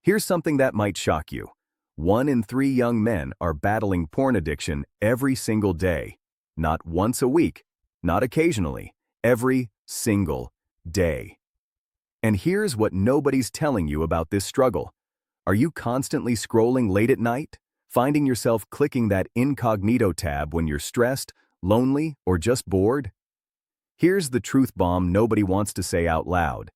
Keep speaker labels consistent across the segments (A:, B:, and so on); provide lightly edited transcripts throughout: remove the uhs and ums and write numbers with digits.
A: Here's something that might shock you. 1 in 3 young men are battling porn addiction every single day. Not once a week, not occasionally, every single day. And here's what nobody's telling you about this struggle. Are you constantly scrolling late at night, finding yourself clicking that incognito tab when you're stressed, lonely, or just bored? Here's the truth bomb nobody wants to say out loud.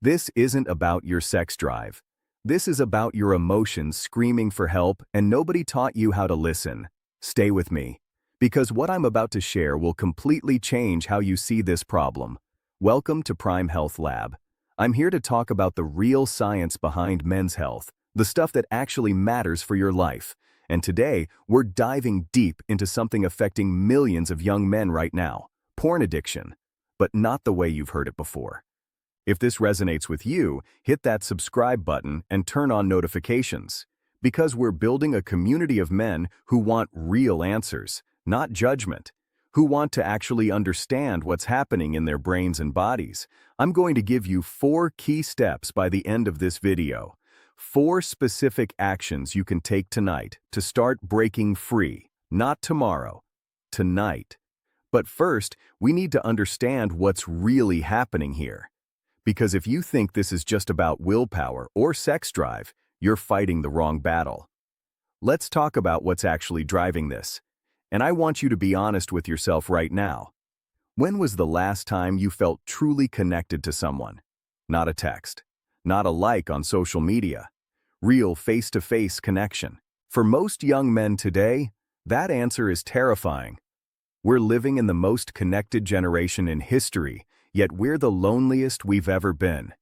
A: This isn't about your sex drive. This is about your emotions screaming for help, and nobody taught you how to listen. Stay with me, because what I'm about to share will completely change how you see this problem. Welcome to Prime Health Lab. I'm here to talk about the real science behind men's health, the stuff that actually matters for your life. And today, we're diving deep into something affecting millions of young men right now, porn addiction, but not the way you've heard it before. If this resonates with you, hit that subscribe button and turn on notifications, because we're building a community of men who want real answers, not judgment, who want to actually understand what's happening in their brains and bodies. I'm going to give you 4 key steps by the end of this video. 4 specific actions you can take tonight to start breaking free, not tomorrow, tonight. But first, we need to understand what's really happening here. Because if you think this is just about willpower or sex drive, you're fighting the wrong battle. Let's talk about what's actually driving this. And I want you to be honest with yourself right now. When was the last time you felt truly connected to someone? Not a text, not a like on social media. Real face-to-face connection. For most young men today, that answer is terrifying. We're living in the most connected generation in history, yet we're the loneliest we've ever been.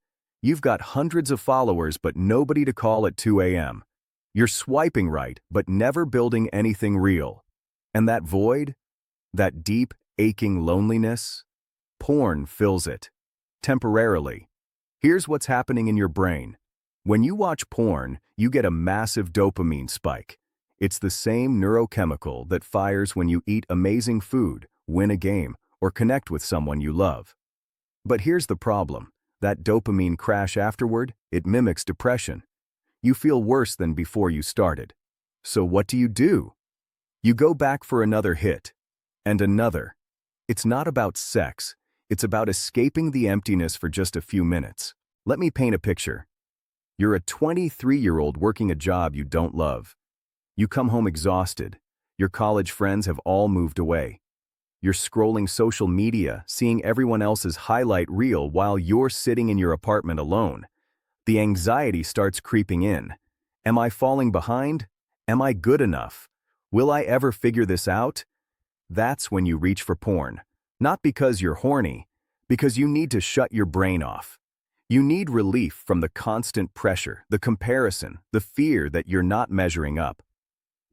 A: You've got hundreds of followers, but nobody to call at 2 a.m. You're swiping right, but never building anything real. And that void, that deep, aching loneliness, porn fills it. Temporarily. Here's what's happening in your brain. When you watch porn, you get a massive dopamine spike. It's the same neurochemical that fires when you eat amazing food, win a game, or connect with someone you love. But here's the problem. That dopamine crash afterward, it mimics depression. You feel worse than before you started. So what do? You go back for another hit. And another. It's not about sex. It's about escaping the emptiness for just a few minutes. Let me paint a picture. You're a 23-year-old working a job you don't love. You come home exhausted. Your college friends have all moved away. You're scrolling social media, seeing everyone else's highlight reel while you're sitting in your apartment alone. The anxiety starts creeping in. Am I falling behind? Am I good enough? Will I ever figure this out? That's when you reach for porn. Not because you're horny, because you need to shut your brain off. You need relief from the constant pressure, the comparison, the fear that you're not measuring up.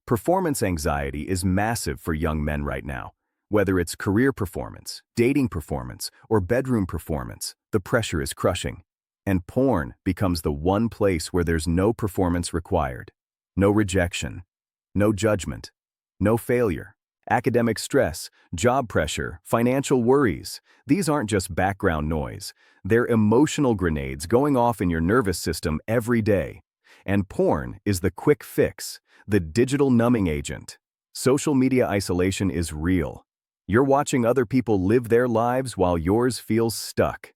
A: Performance anxiety is massive for young men right now. Whether it's career performance, dating performance, or bedroom performance, the pressure is crushing. And porn becomes the one place where there's no performance required. No rejection. No judgment. No failure. Academic stress, job pressure, financial worries. These aren't just background noise. They're emotional grenades going off in your nervous system every day. And porn is the quick fix, the digital numbing agent. Social media isolation is real. You're watching other people live their lives while yours feels stuck.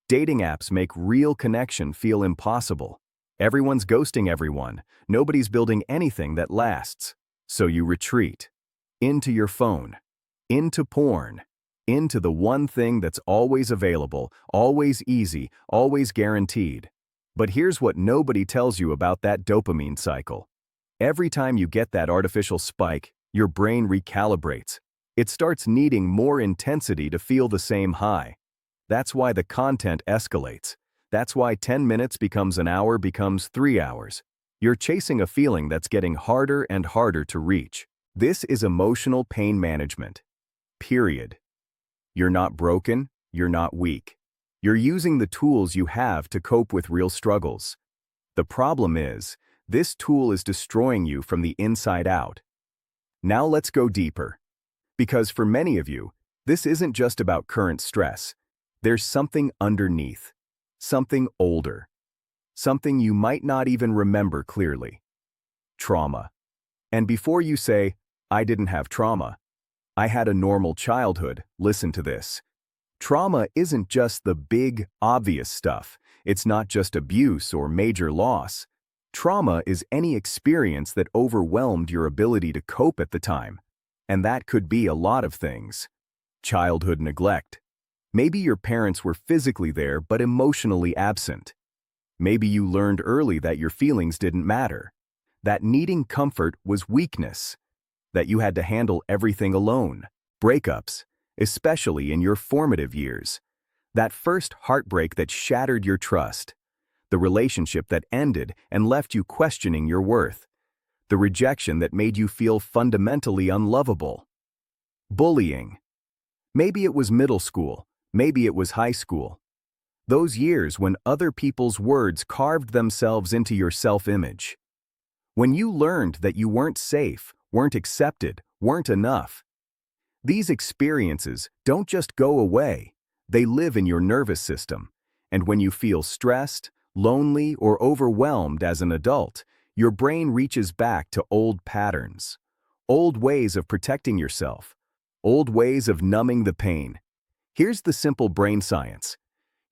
A: Dating apps make real connection feel impossible. Everyone's ghosting everyone. Nobody's building anything that lasts. So you retreat. Into your phone. Into porn. Into the one thing that's always available, always easy, always guaranteed. But here's what nobody tells you about that dopamine cycle. Every time you get that artificial spike, your brain recalibrates. It starts needing more intensity to feel the same high. That's why the content escalates. That's why 10 minutes becomes an hour becomes 3 hours. You're chasing a feeling that's getting harder and harder to reach. This is emotional pain management. Period. You're not broken, you're not weak. You're using the tools you have to cope with real struggles. The problem is, this tool is destroying you from the inside out. Now let's go deeper. Because for many of you, this isn't just about current stress. There's something underneath. Something older. something you might not even remember clearly. Trauma. And before you say, "I didn't have trauma. I had a normal childhood," listen to this. Trauma isn't just the big, obvious stuff. It's not just abuse or major loss. Trauma is any experience that overwhelmed your ability to cope at the time. And that could be a lot of things. Childhood neglect. Maybe your parents were physically there but emotionally absent. Maybe you learned early that your feelings didn't matter, that needing comfort was weakness, that you had to handle everything alone. Breakups, especially in your formative years. That first heartbreak that shattered your trust. The relationship that ended and left you questioning your worth. The rejection that made you feel fundamentally unlovable. Bullying. Maybe it was middle school, maybe it was high school. Those years when other people's words carved themselves into your self-image. When you learned that you weren't safe, weren't accepted, weren't enough. These experiences don't just go away, they live in your nervous system. And when you feel stressed, lonely, or overwhelmed as an adult, your brain reaches back to old patterns, old ways of protecting yourself, old ways of numbing the pain. Here's the simple brain science.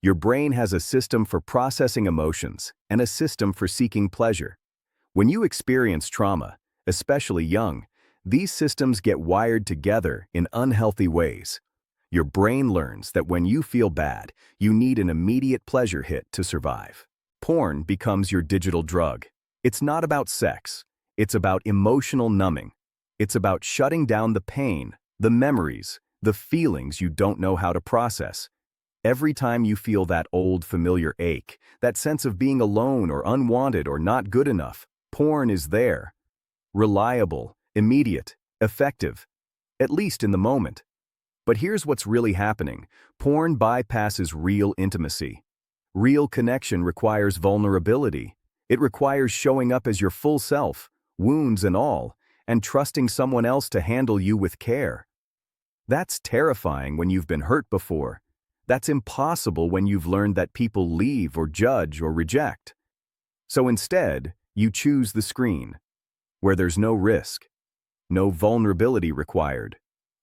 A: Your brain has a system for processing emotions and a system for seeking pleasure. When you experience trauma, especially young, these systems get wired together in unhealthy ways. Your brain learns that when you feel bad, you need an immediate pleasure hit to survive. Porn becomes your digital drug. It's not about sex. It's about emotional numbing. It's about shutting down the pain, the memories, the feelings you don't know how to process. Every time you feel that old familiar ache, that sense of being alone or unwanted or not good enough, porn is there. Reliable, immediate, effective, at least in the moment. But here's what's really happening. Porn bypasses real intimacy. Real connection requires vulnerability. It requires showing up as your full self, wounds and all, and trusting someone else to handle you with care. That's terrifying when you've been hurt before. That's impossible when you've learned that people leave or judge or reject. So instead, you choose the screen, where there's no risk, no vulnerability required,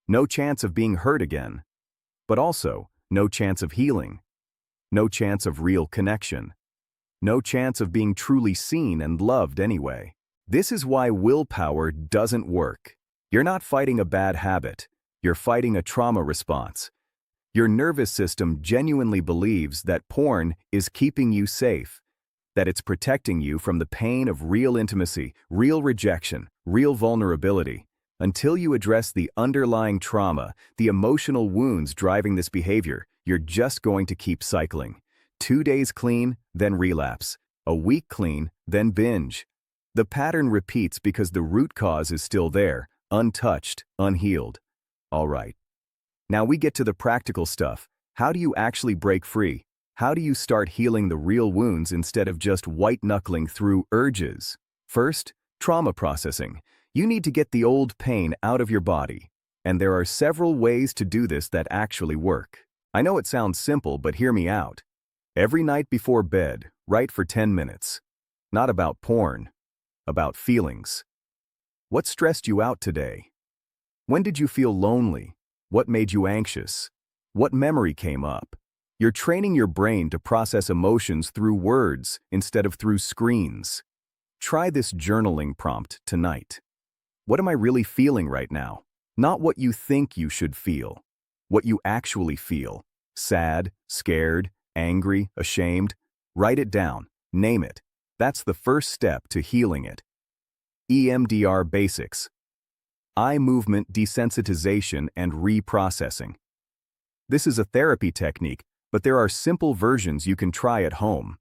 A: no chance of being hurt again, but also no chance of healing, no chance of real connection, no chance of being truly seen and loved anyway. This is why willpower doesn't work. You're not fighting a bad habit, you're fighting a trauma response. Your nervous system genuinely believes that porn is keeping you safe, that it's protecting you from the pain of real intimacy, real rejection, real vulnerability. Until you address the underlying trauma, the emotional wounds driving this behavior, you're just going to keep cycling. 2 days clean, then relapse. A week clean, then binge. The pattern repeats because the root cause is still there, untouched, unhealed. All right. Now we get to the practical stuff. How do you actually break free? How do you start healing the real wounds instead of just white-knuckling through urges? First, trauma processing. You need to get the old pain out of your body. And there are several ways to do this that actually work. I know it sounds simple, but hear me out. Every night before bed, write for 10 minutes. Not about porn, about feelings. What stressed you out today? When did you feel lonely? What made you anxious? What memory came up? You're training your brain to process emotions through words instead of through screens. Try this journaling prompt tonight. What am I really feeling right now? Not what you think you should feel. What you actually feel. Sad, scared, angry, ashamed. Write it down. Name it. That's the first step to healing it. EMDR basics. Eye movement desensitization and reprocessing. This is a therapy technique, but there are simple versions you can try at home.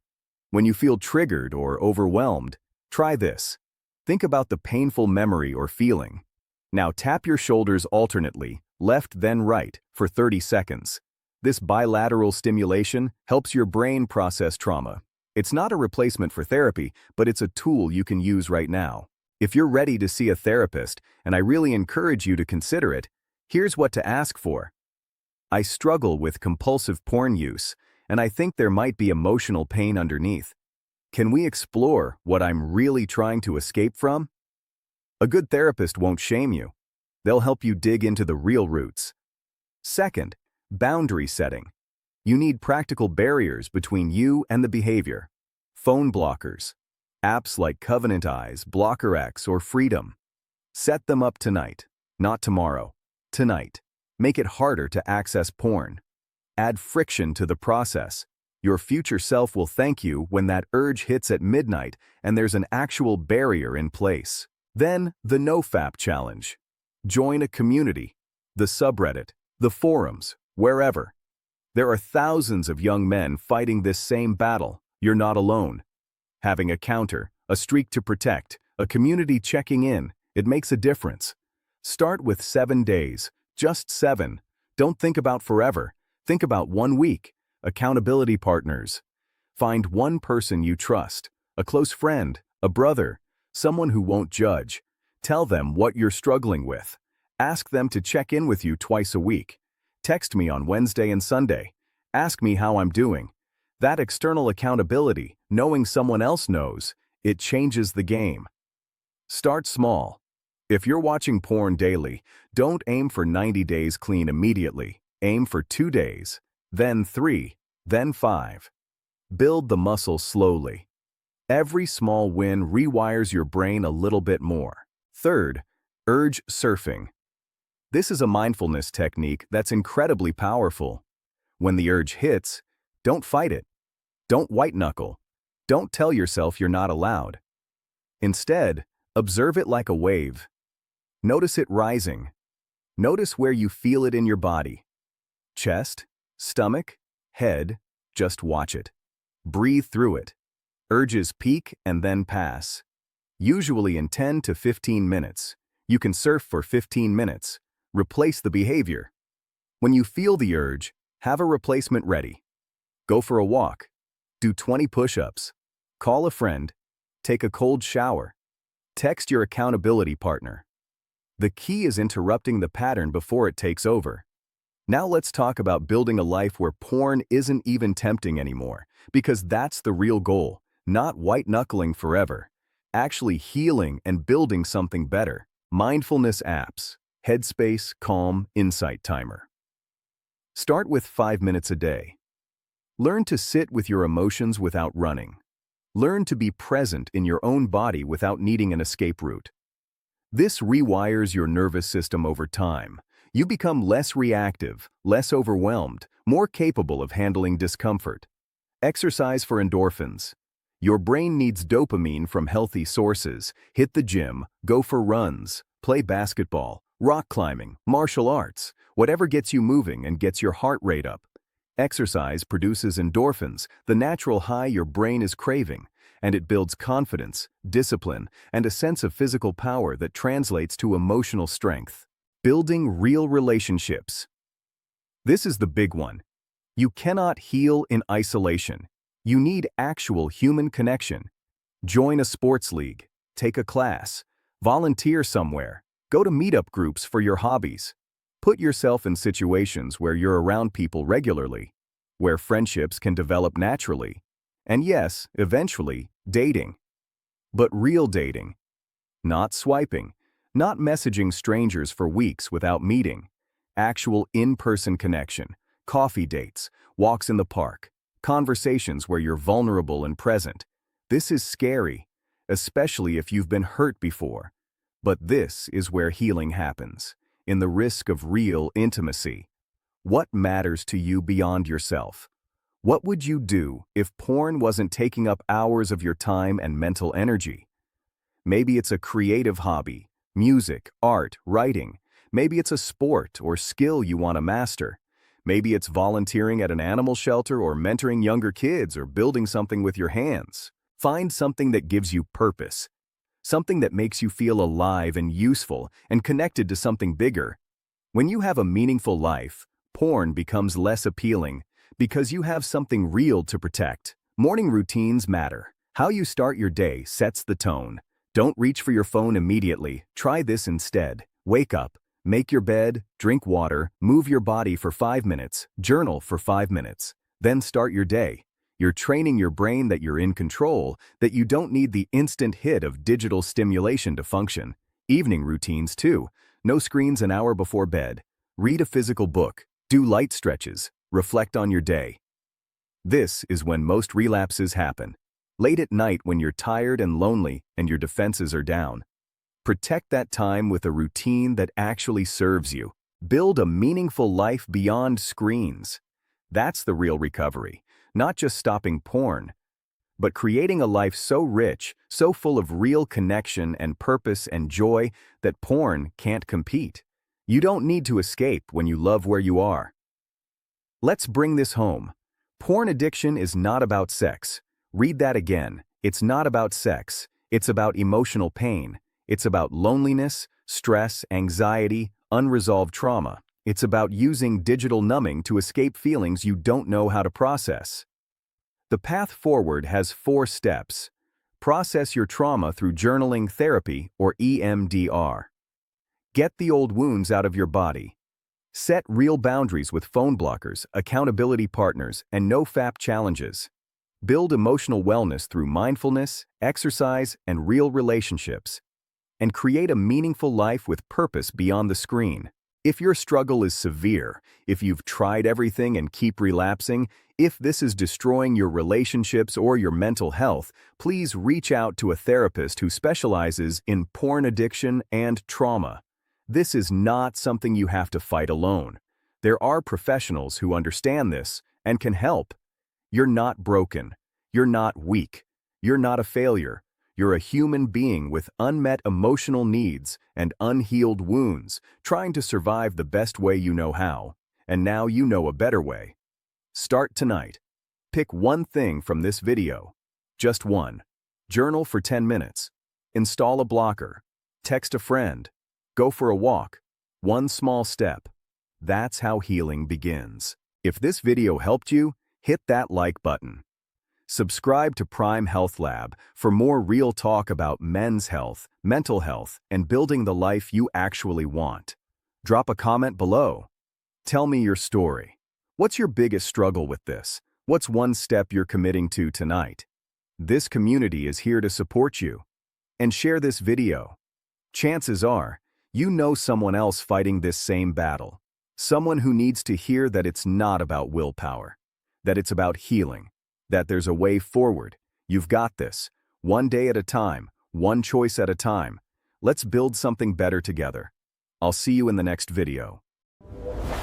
A: When you feel triggered or overwhelmed, try this. Think about the painful memory or feeling. Now tap your shoulders alternately, left then right, for 30 seconds. This bilateral stimulation helps your brain process trauma. It's not a replacement for therapy, but it's a tool you can use right now. If you're ready to see a therapist, and I really encourage you to consider it, here's what to ask for. I struggle with compulsive porn use, and I think there might be emotional pain underneath. Can we explore what I'm really trying to escape from? A good therapist won't shame you. They'll help you dig into the real roots. Second, boundary setting. You need practical barriers between you and the behavior. Phone blockers. Apps like Covenant Eyes, Blocker X, or Freedom. Set them up tonight, not tomorrow. Tonight. Make it harder to access porn. Add friction to the process. Your future self will thank you when that urge hits at midnight and there's an actual barrier in place. Then, the NoFap challenge. Join a community, the subreddit, the forums, wherever. There are thousands of young men fighting this same battle. You're not alone. Having a counter, a streak to protect, a community checking in, it makes a difference. Start with 7 days, just 7. Don't think about forever. Think about 1 week. Accountability partners. Find one person you trust, a close friend, a brother, someone who won't judge. Tell them what you're struggling with. Ask them to check in with you twice a week. Text me on Wednesday and Sunday. Ask me how I'm doing. That external accountability, knowing someone else knows, it changes the game. Start small. If you're watching porn daily, don't aim for 90 days clean immediately. Aim for 2 days, then 3, then 5. Build the muscle slowly. Every small win rewires your brain a little bit more. Third, urge surfing. This is a mindfulness technique that's incredibly powerful. When the urge hits, don't fight it. Don't white-knuckle. Don't tell yourself you're not allowed. Instead, observe it like a wave. Notice it rising. Notice where you feel it in your body. Chest, stomach, head, just watch it. Breathe through it. Urges peak and then pass. Usually in 10 to 15 minutes. You can surf for 15 minutes. Replace the behavior. When you feel the urge, have a replacement ready. Go for a walk. Do 20 push-ups. Call a friend. Take a cold shower. Text your accountability partner. The key is interrupting the pattern before it takes over. Now let's talk about building a life where porn isn't even tempting anymore, because that's the real goal, not white-knuckling forever. Actually healing and building something better. Mindfulness apps. Headspace, Calm, Insight Timer. Start with 5 minutes a day. Learn to sit with your emotions without running. Learn to be present in your own body without needing an escape route. This rewires your nervous system over time. You become less reactive, less overwhelmed, more capable of handling discomfort. Exercise for endorphins. Your brain needs dopamine from healthy sources. Hit the gym, go for runs, play basketball, rock climbing, martial arts, whatever gets you moving and gets your heart rate up. Exercise produces endorphins, the natural high your brain is craving, and it builds confidence, discipline, and a sense of physical power that translates to emotional strength. Building real relationships. This is the big one. You cannot heal in isolation. You need actual human connection. Join a sports league, take a class, volunteer somewhere, go to meetup groups for your hobbies. Put yourself in situations where you're around people regularly, where friendships can develop naturally. And yes, eventually, dating. But real dating. Not swiping, not messaging strangers for weeks without meeting. Actual in-person connection, coffee dates, walks in the park, conversations where you're vulnerable and present. This is scary, especially if you've been hurt before. But this is where healing happens, in the risk of real intimacy. What matters to you beyond yourself? What would you do if porn wasn't taking up hours of your time and mental energy? Maybe it's a creative hobby, music, art, writing. Maybe it's a sport or skill you want to master. Maybe it's volunteering at an animal shelter or mentoring younger kids or building something with your hands. Find something that gives you purpose. Something that makes you feel alive and useful and connected to something bigger. When you have a meaningful life, porn becomes less appealing because you have something real to protect. Morning routines matter. How you start your day sets the tone. Don't reach for your phone immediately. Try this instead. Wake up, make your bed, drink water, move your body for 5 minutes, journal for 5 minutes. Then start your day. You're training your brain that you're in control, that you don't need the instant hit of digital stimulation to function. Evening routines, too. No screens an hour before bed. Read a physical book. Do light stretches. Reflect on your day. This is when most relapses happen. Late at night when you're tired and lonely and your defenses are down. Protect that time with a routine that actually serves you. Build a meaningful life beyond screens. That's the real recovery, not just stopping porn, but creating a life so rich, so full of real connection and purpose and joy that porn can't compete. You don't need to escape when you love where you are. Let's bring this home. Porn addiction is not about sex. Read that again. It's not about sex. It's about emotional pain. It's about loneliness, stress, anxiety, unresolved trauma. It's about using digital numbing to escape feelings you don't know how to process. The path forward has 4 steps. Process your trauma through journaling therapy or EMDR. Get the old wounds out of your body. Set real boundaries with phone blockers, accountability partners, and NoFap challenges. Build emotional wellness through mindfulness, exercise, and real relationships. And create a meaningful life with purpose beyond the screen. If your struggle is severe, if you've tried everything and keep relapsing, if this is destroying your relationships or your mental health, please reach out to a therapist who specializes in porn addiction and trauma. This is not something you have to fight alone. There are professionals who understand this and can help. You're not broken. You're not weak. You're not a failure. You're a human being with unmet emotional needs and unhealed wounds, trying to survive the best way you know how. And now you know a better way. Start tonight. Pick one thing from this video. Just one. Journal for 10 minutes. Install a blocker. Text a friend. Go for a walk. One small step. That's how healing begins. If this video helped you, hit that like button. Subscribe to Prime Health Lab for more real talk about men's health, mental health, and building the life you actually want. Drop a comment below. Tell me your story. What's your biggest struggle with this? What's one step you're committing to tonight? This community is here to support you. And share this video. Chances are, you know someone else fighting this same battle. Someone who needs to hear that it's not about willpower, that it's about healing, that there's a way forward. You've got this. One day at a time, one choice at a time. Let's build something better together. I'll see you in the next video.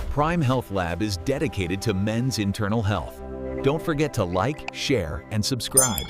B: Prime Health Lab is dedicated to men's internal health. Don't forget to like, share, and subscribe.